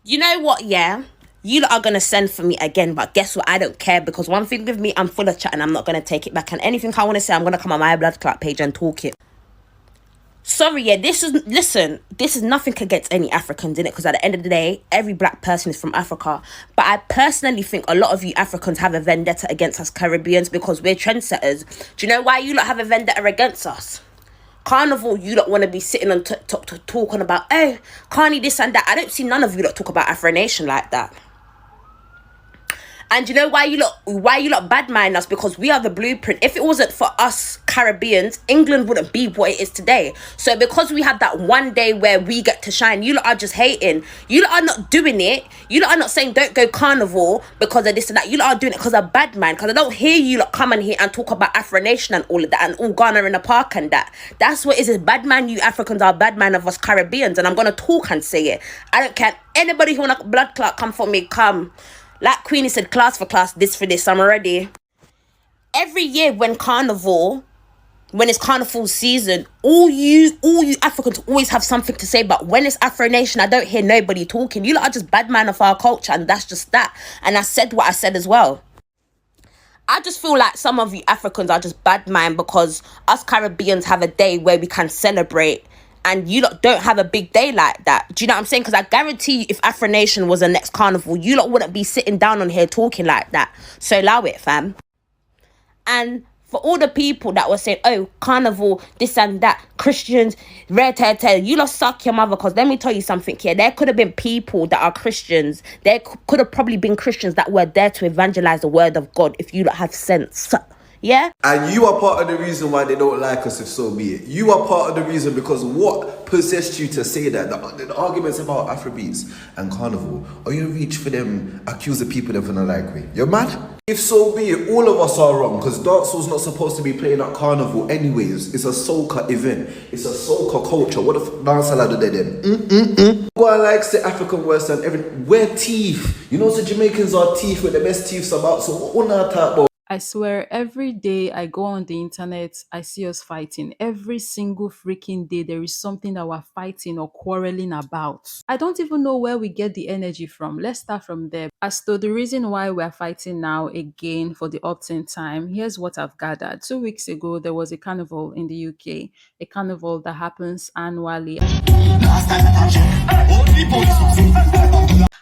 You know what, yeah? You lot are going to send for me again, but guess what? I don't care, because one thing with me, I'm full of chat and I'm not going to take it back. And anything I want to say, I'm going to come on my blood clot page and talk it. Sorry, yeah, this is nothing against any Africans in it, because at the end of the day, every black person is from Africa. But I personally think a lot of you Africans have a vendetta against us Caribbeans because we're trendsetters. Do you know why you lot have a vendetta against us? Carnival, you don't want to be sitting on TikTok talking about, oh, Carney this and that. I don't see none of you that talk about Afro Nation like that. And you know why you lot bad mind us? Because we are the blueprint. If it wasn't for us Caribbeans, England wouldn't be what it is today. So because we have that one day where we get to shine, you lot are just hating. You lot are not doing it. You lot are not saying don't go Carnival because of this and that. You lot are doing it because of bad mind. Because I don't hear you lot come in here and talk about Afro Nation and all of that and all Ghana in the park and that. That's what it is. Bad man, you Africans are bad man of us Caribbeans. And I'm going to talk and say it. I don't care. Anybody who want a blood clot, come for me, come. Like Queenie said, class for class, this for this, I'm ready. Every year when it's carnival season, all you Africans always have something to say. But when it's Afro Nation, I don't hear nobody talking. You lot are just bad man of our culture, and that's just that. And I said what I said as well. I just feel like some of you Africans are just bad man because us Caribbeans have a day where we can celebrate. And you lot don't have a big day like that. Do you know what I'm saying? Because I guarantee you, if Afro Nation was the next carnival, you lot wouldn't be sitting down on here talking like that. So allow it, fam. And for all the people that were saying, oh, carnival, this and that, Christians, red hair tail, you lot suck your mother. Because let me tell you something here. There could have been people that are Christians. There could have probably been Christians that were there to evangelize the word of God if you lot have sense. Yeah? And you are part of the reason why they don't like us, if so be it. You are part of the reason because what possessed you to say that? The arguments about Afrobeats and Carnival, are you reach for them, accuse the people them for not like me? You're mad? If so be it, all of us are wrong because dancehall's not supposed to be playing at Carnival anyways. It's a soca event. It's a soca culture. What the dancehall do they then? Go on like say African West and everything. We're teeth. You know, so Jamaicans are teeth with the best teeths about. So what not talk about? I swear, every day I go on the internet, I see us fighting. Every single freaking day, there is something that we're fighting or quarreling about. I don't even know where we get the energy from. Let's start from there. As to the reason why we're fighting now again for the opt-in time, here's what I've gathered. 2 weeks ago, there was a carnival in the UK, a carnival that happens annually.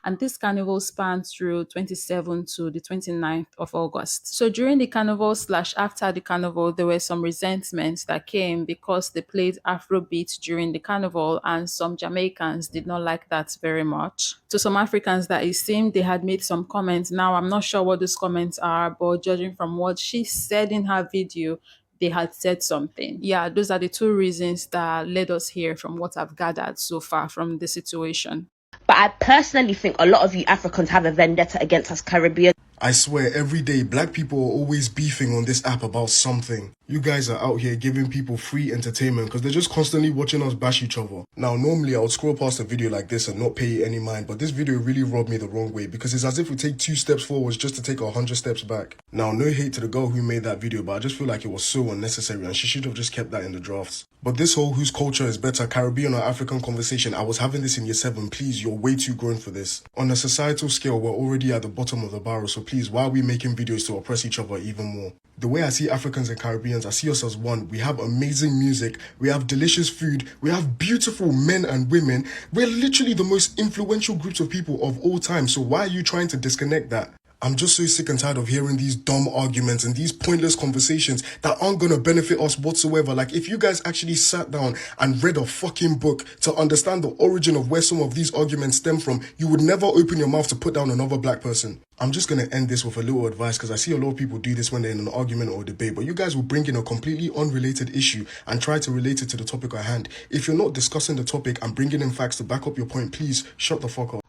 And this carnival spans through 27th to the 29th of August. So during the carnival / after the carnival, there were some resentments that came because they played Afrobeats during the carnival, and some Jamaicans did not like that very much. To some Africans, that it seemed they had made some comments. Now, I'm not sure what those comments are, but judging from what she said in her video, they had said something. Yeah, those are the two reasons that led us here from what I've gathered so far from the situation. But I personally think a lot of you Africans have a vendetta against us Caribbean. I swear, every day, black people are always beefing on this app about something. You guys are out here giving people free entertainment because they're just constantly watching us bash each other. Now, normally I would scroll past a video like this and not pay any mind, but this video really rubbed me the wrong way because it's as if we take 2 steps forwards just to take 100 steps back. Now, no hate to the girl who made that video, but I just feel like it was so unnecessary and she should have just kept that in the drafts. But this whole whose culture is better, Caribbean or African conversation, I was having this in year 7. Please, you're way too grown for this. On a societal scale, we're already at the bottom of the barrel, so please, why are we making videos to oppress each other even more? The way I see Africans and Caribbeans, I see us as one. We have amazing music, we have delicious food, we have beautiful men and women. We're literally the most influential groups of people of all time, so why are you trying to disconnect that? I'm just so sick and tired of hearing these dumb arguments and these pointless conversations that aren't going to benefit us whatsoever. Like, if you guys actually sat down and read a fucking book to understand the origin of where some of these arguments stem from, you would never open your mouth to put down another black person. I'm just going to end this with a little advice because I see a lot of people do this when they're in an argument or a debate, but you guys will bring in a completely unrelated issue and try to relate it to the topic at hand. If you're not discussing the topic and bringing in facts to back up your point, please shut the fuck up.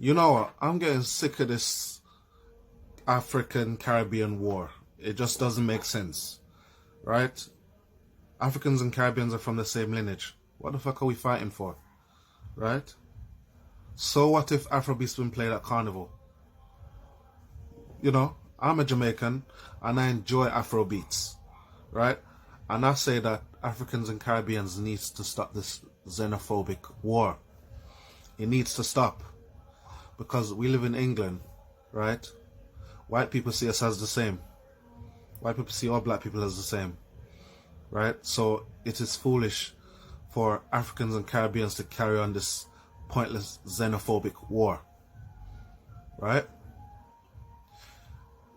You know what? I'm getting sick of this African Caribbean war. It just doesn't make sense, right? Africans and Caribbeans are from the same lineage. What the fuck are we fighting for, right? So what if Afrobeats been played at Carnival? You know, I'm a Jamaican and I enjoy Afrobeats, right? And I say that Africans and Caribbeans needs to stop this xenophobic war. It needs to stop. because we live in England, right? White people see us as the same. White people see all black people as the same, right? So it is foolish for Africans and Caribbeans to carry on this pointless xenophobic war, right?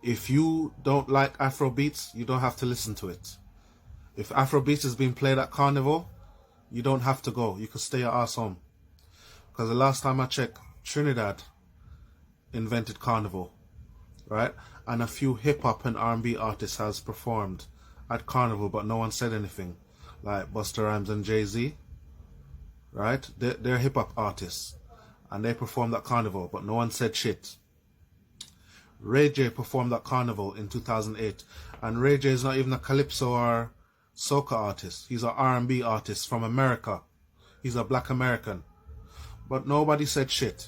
If you don't like Afrobeats, you don't have to listen to it. If Afrobeats is being played at Carnival, you don't have to go. You can stay your ass home. Because the last time I checked, Trinidad invented Carnival, right? And a few hip-hop and R&B artists has performed at Carnival, but no one said anything. Like Busta Rhymes and Jay-Z, right? They're hip-hop artists, and they performed at Carnival, but no one said shit. Ray J performed at Carnival in 2008, and Ray J is not even a calypso or soca artist. He's an R&B artist from America. He's a black American. But nobody said shit.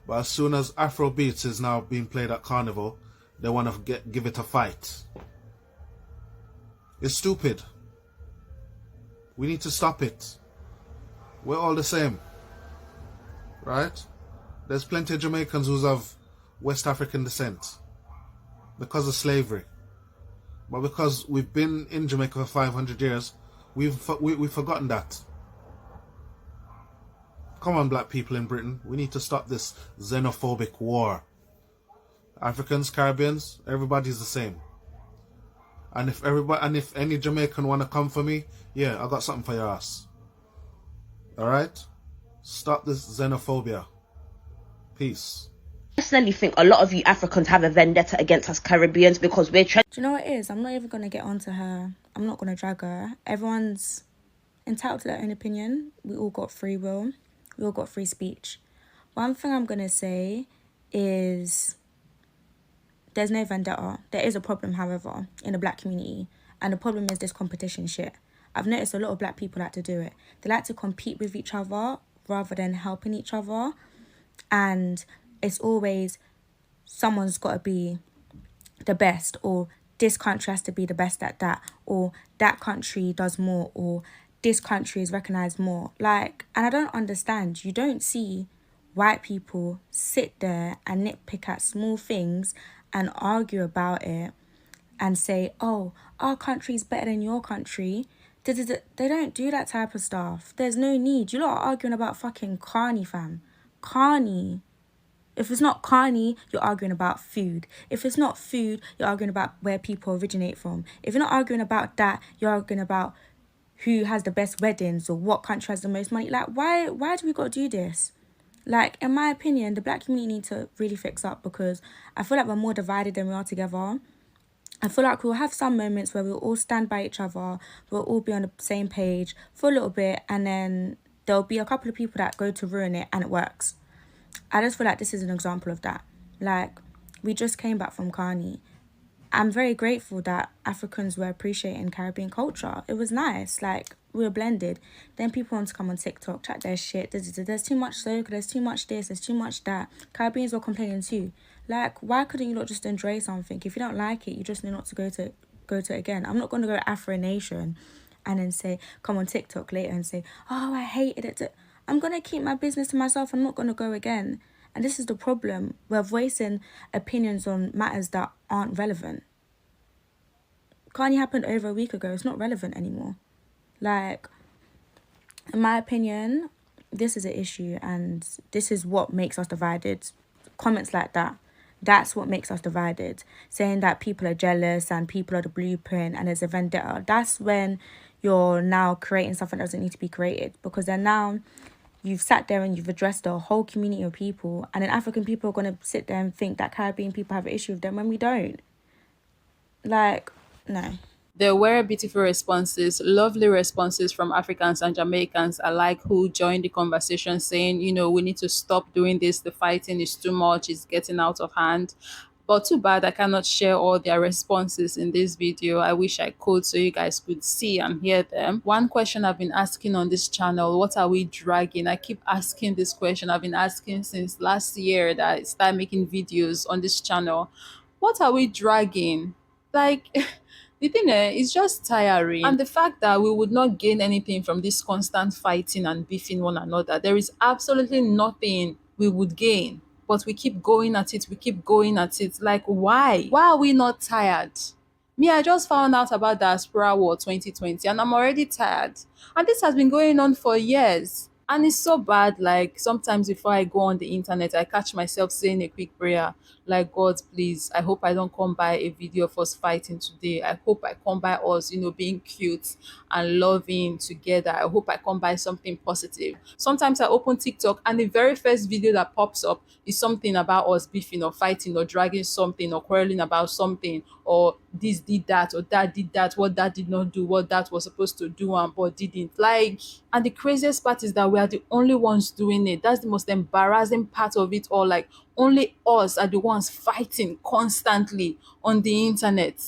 But as soon as Afrobeats is now being played at Carnival, they want to give it a fight. It's stupid. We need to stop it. We're all the same, right? There's plenty of Jamaicans who's of West African descent because of slavery. But because we've been in Jamaica for 500 years, we've forgotten that. Come on, black people in Britain. We need to stop this xenophobic war. Africans, Caribbeans, everybody's the same. And if any Jamaican want to come for me, yeah, I got something for your ass. Alright? Stop this xenophobia. Peace. I personally think a lot of you Africans have a vendetta against us Caribbeans because we're Do you know what it is? I'm not even going to get onto her. I'm not going to drag her. Everyone's entitled to their own opinion. We all got free will. We all got free speech. One thing I'm going to say is there's no vendetta. There is a problem, however, in the black community. And the problem is this competition shit. I've noticed a lot of black people like to do it. They like to compete with each other rather than helping each other. And it's always someone's got to be the best, or this country has to be the best at that, or that country does more, or this country is recognised more. Like, and I don't understand. You don't see white people sit there and nitpick at small things and argue about it and say, oh, our country's better than your country. They don't do that type of stuff. There's no need. You lot are arguing about fucking carny, fam. Carny. If it's not carny, you're arguing about food. If it's not food, you're arguing about where people originate from. If you're not arguing about that, you're arguing about who has the best weddings or what country has the most money. Like, why do we got to do this? Like, in my opinion, the black community need to really fix up, because I feel like we're more divided than we are together. I feel like we'll have some moments where we'll all stand by each other, we'll all be on the same page for a little bit, and then there'll be a couple of people that go to ruin it, and it works. I just feel like this is an example of that. Like, we just came back from Carney. I'm very grateful that Africans were appreciating Caribbean culture. It was nice. Like, we were blended. Then people want to come on TikTok, chat their shit. There's too much soca, there's too much this, there's too much that. Caribbeans were complaining too. Like, why couldn't you not just enjoy something? If you don't like it, you just need not to go to it again. I'm not going to go Afro Nation and then say, come on TikTok later and say, oh, I hated it. I'm going to keep my business to myself. I'm not going to go again. And this is the problem. We're voicing opinions on matters that aren't relevant. Kanye happened over a week ago. It's not relevant anymore. Like, in my opinion, this is an issue, and this is what makes us divided. Comments like that, that's what makes us divided. Saying that people are jealous and people are the blueprint and there's a vendetta. That's when you're now creating something that doesn't need to be created, because then now you've sat there and you've addressed a whole community of people, and then African people are going to sit there and think that Caribbean people have an issue with them when we don't. Like, no. There were beautiful responses, lovely responses from Africans and Jamaicans alike, who joined the conversation saying, we need to stop doing this. The fighting is too much. It's getting out of hand. But too bad I cannot share all their responses in this video. I wish I could, so you guys could see and hear them. One question I've been asking on this channel, what are we dragging? I keep asking this question. I've been asking since last year that I started making videos on this channel. What are we dragging? Like, the thing is just tiring. And the fact that we would not gain anything from this constant fighting and beefing one another, there is absolutely nothing we would gain. but we keep going at it, we keep going at it. Like, why? Why are we not tired? Me, I just found out about Diaspora War 2020 and I'm already tired. And this has been going on for years. And it's so bad. Like, sometimes before I go on the internet, I catch myself saying a quick prayer. Like, God, please, I hope I don't come by a video of us fighting today. I hope I come by us, being cute and loving together. I hope I come by something positive. Sometimes I open TikTok and the very first video that pops up is something about us beefing or fighting or dragging something or quarreling about something, or this did that or that did that, what that did not do, what that was supposed to do and but didn't. Like, and the craziest part is that we are the only ones doing it. That's the most embarrassing part of it all. Like, only us are the ones fighting constantly on the internet.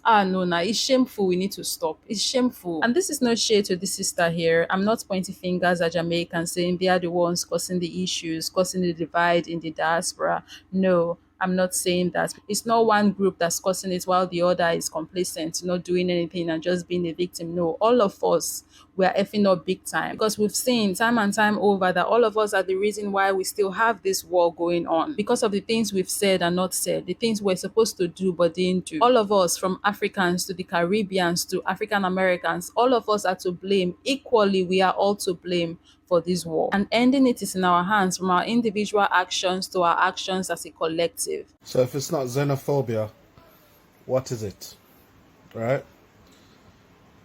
Ah, no, nah, it's shameful. We need to stop. It's shameful. And this is no shade to the sister here. I'm not pointing fingers at Jamaicans saying they are the ones causing the issues, causing the divide in the diaspora. No, I'm not saying that. It's not one group that's causing it while the other is complacent, not doing anything and just being a victim. No, all of us, we are effing up big time, because we've seen time and time over that all of us are the reason why we still have this war going on, because of the things we've said and not said, the things we're supposed to do but didn't do. All of us, from Africans to the Caribbeans to African Americans, all of us are to blame. Equally, we are all to blame for this war. And ending it is in our hands, from our individual actions to our actions as a collective. So if it's not xenophobia, what is it? Right?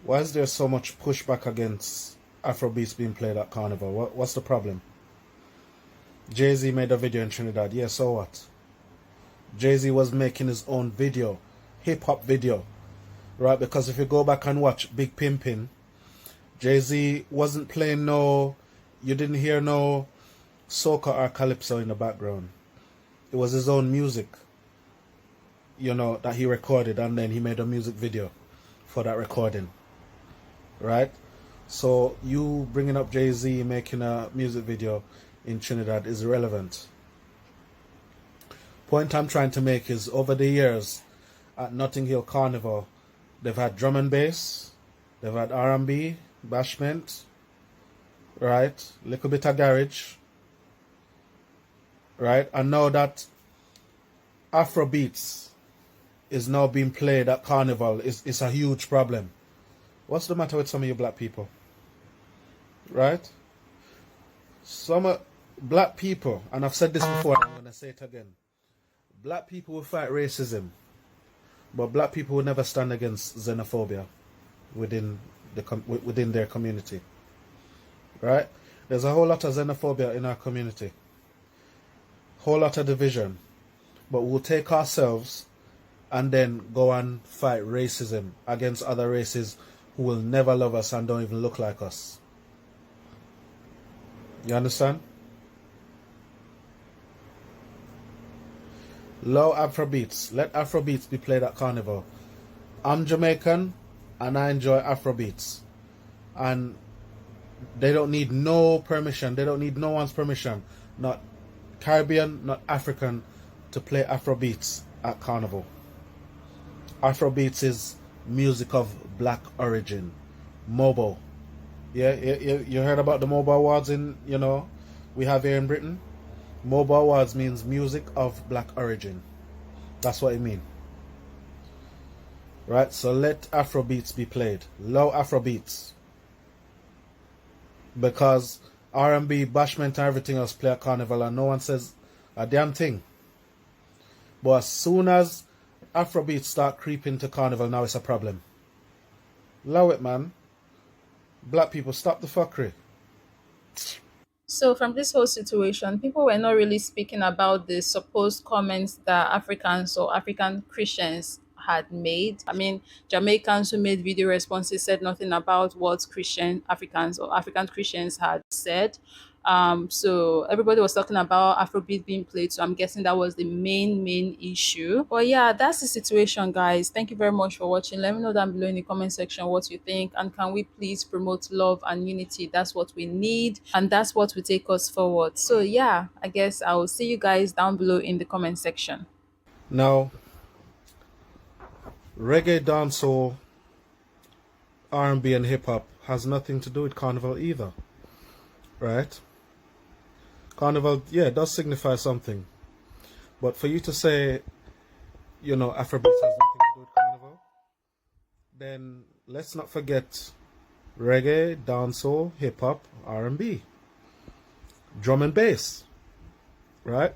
Why is there so much pushback against Afrobeats being played at Carnival? What's the problem? Jay-Z made a video in Trinidad. Yeah, so what? Jay-Z was making his own video, hip-hop video, right? Because if you go back and watch Big Pimpin', Jay-Z wasn't playing you didn't hear no soca or calypso in the background. It was his own music, that he recorded, and then he made a music video for that recording. Right? So you bringing up Jay-Z making a music video in Trinidad is irrelevant. Point I'm trying to make is, over the years at Notting Hill Carnival, they've had drum and bass, they've had R&B, bashment, right? Little bit of garage, right? And now that Afrobeats is now being played at Carnival, it's a huge problem. What's the matter with some of you black people? Right? Some black people, and I've said this before, and I'm going to say it again. Black people will fight racism, but black people will never stand against xenophobia within their community. Right? There's a whole lot of xenophobia in our community. Whole lot of division. But we'll take ourselves and then go and fight racism against other races who will never love us and don't even look like us. You understand? Low Afrobeats. Let Afrobeats be played at Carnival. I'm Jamaican and I enjoy Afrobeats. And they don't need no permission. They don't need no one's permission. Not Caribbean, not African, to play Afrobeats at Carnival. Afrobeats is music of black origin. Mobile. Yeah, you heard about the Mobile Awards we have here in Britain? Mobile Awards means music of black origin. That's what it means. Right? So let Afrobeats be played. Low Afrobeats. Because R&B, bashment and everything else play at Carnival and no one says a damn thing. But as soon as Afrobeats start creeping to Carnival, now it's a problem. Allow it, man. Black people, stop the fuckery. So from this whole situation, people were not really speaking about the supposed comments that Africans or African Christians had made. I mean, Jamaicans who made video responses said nothing about what Christian Africans or African Christians had said. So everybody was talking about Afrobeat being played, so I'm guessing that was the main issue. But yeah, that's the situation, guys. Thank you very much for watching. Let me know down below in the comment section what you think, and can we please promote love and unity? That's what we need, and that's what will take us forward. So yeah, I guess I will see you guys down below in the comment section. Now, reggae, dancehall, R&B and hip-hop has nothing to do with Carnival either, right? Carnival, yeah, it does signify something. But for you to say, you know, Afrobeats has nothing to do with Carnival, then let's not forget reggae, dancehall, hip hop, R&B, drum and bass, right?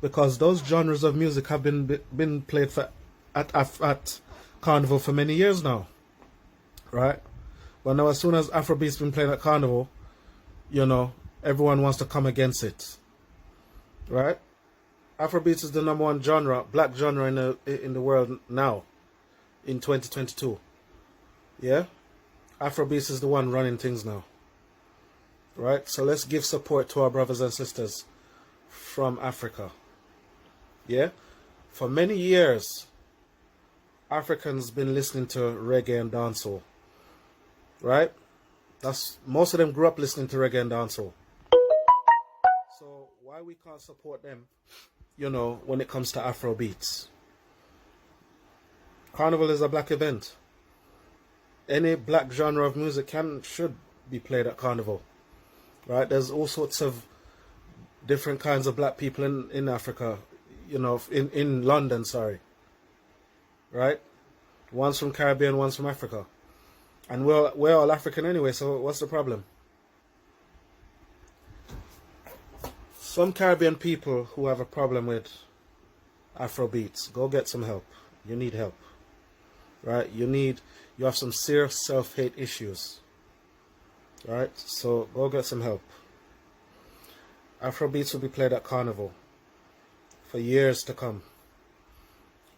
Because those genres of music have been played at Carnival for many years now, right? But now, as soon as Afrobeats been playing at Carnival, you know, everyone wants to come against it, right? Afrobeats is the #1 genre, black genre in the world now, in 2022. Yeah, Afrobeats is the one running things now, right? So let's give support to our brothers and sisters from Africa. Yeah, for many years, Africans been listening to reggae and dancehall, right? Most of them grew up listening to reggae and dancehall. So why we can't support them, you know, when it comes to Afrobeats? Carnival is a black event. Any black genre of music should be played at Carnival, right? There's all sorts of different kinds of black people in Africa, you know, in London, sorry, right? One's from Caribbean, one's from Africa. And we're all African anyway, so what's the problem? Some Caribbean people who have a problem with Afrobeats, go get some help. You need help, right? You have some serious self-hate issues, right? So go get some help. Afrobeats will be played at Carnival for years to come.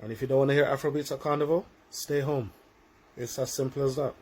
And if you don't want to hear Afrobeats at Carnival, stay home. It's as simple as that.